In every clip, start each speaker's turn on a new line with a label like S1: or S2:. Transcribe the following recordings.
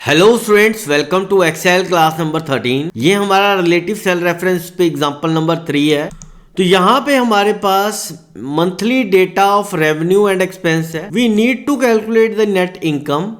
S1: Hello students, welcome to Excel class number 13। ये हमारा relative cell reference पे example number 3 है। तो यहाँ पे हमारे पास monthly data of revenue and expense है। We need to calculate the net income.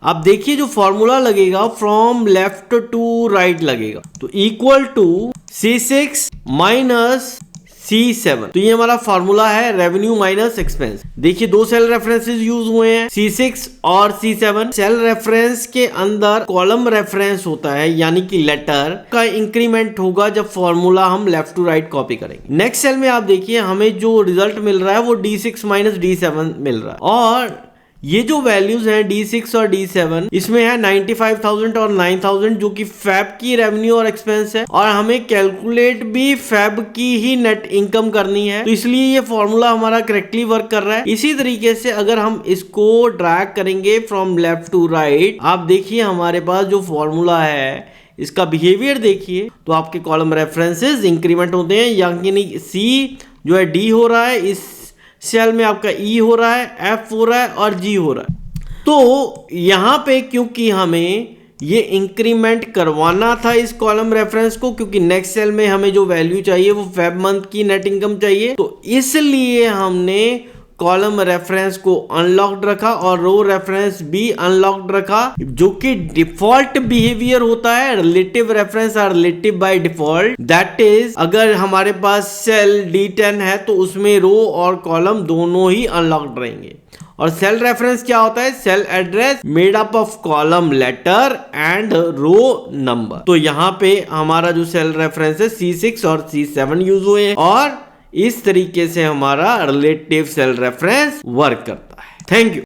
S1: आप देखिए जो फॉर्मूला लगेगा फ्रॉम लेफ्ट टू राइट लगेगा, तो equal to C6 minus C7। तो ये हमारा फॉर्मूला है रेवेन्यू माइनस एक्सपेंस। देखिए दो सेल रेफरेंसेस यूज हुए हैं, C6 और C7। सेल रेफरेंस के अंदर कॉलम रेफरेंस होता है, यानी कि लेटर का इंक्रीमेंट होगा जब फॉर्मूला हम लेफ्ट टू राइट कॉपी करेंगे। नेक्स्ट सेल में आप देखिए हमें जो रिजल्ट मिल रहा है वो D6 माइनस D7 मिल रहा है, और ये जो वैल्यूज हैं D6 और D7, इसमें है 95,000 और 9,000 जो कि फैब की रेवेन्यू और एक्सपेंस है, और हमें कैलकुलेट भी फैब की ही नेट इनकम करनी है। तो इसलिए ये फॉर्मूला हमारा करेक्टली वर्क कर रहा है। इसी तरीके से अगर हम इसको ड्रैग करेंगे फ्रॉम लेफ्ट टू राइट, आप देखिए हमारे पास जो फॉर्मूला है इसका बिहेवियर देखिए, तो आपके कॉलम रेफरेंसेस इंक्रीमेंट होते हैं, यानी सी जो है D हो रहा है, इस सेल में आपका E हो रहा है, F हो रहा है और G हो रहा है। तो यहां पे क्योंकि हमें ये इंक्रीमेंट करवाना था इस कॉलम रेफरेंस को, क्योंकि नेक्स्ट सेल में हमें जो वैल्यू चाहिए वो फेब मंथ की नेट इनकम चाहिए, तो इसलिए हमने कॉलम रेफरेंस को अनलॉक्ड रखा और रो रेफरेंस भी अनलॉक्ड रखा, जो कि डिफॉल्ट बिहेवियर होता है। Relative reference are relative by default, that is अगर हमारे पास सेल D10 है तो उसमें रो और कॉलम दोनों ही अनलॉक्ड रहेंगे। और सेल रेफरेंस क्या होता है? Cell address made up of column letter and row number. तो यहाँ पे हमारा जो सेल रेफरेंस है C6 और C7 यूज हुए हैं, और इस तरीके से हमारा रिलेटिव सेल रेफरेंस वर्क करता है। Thank you.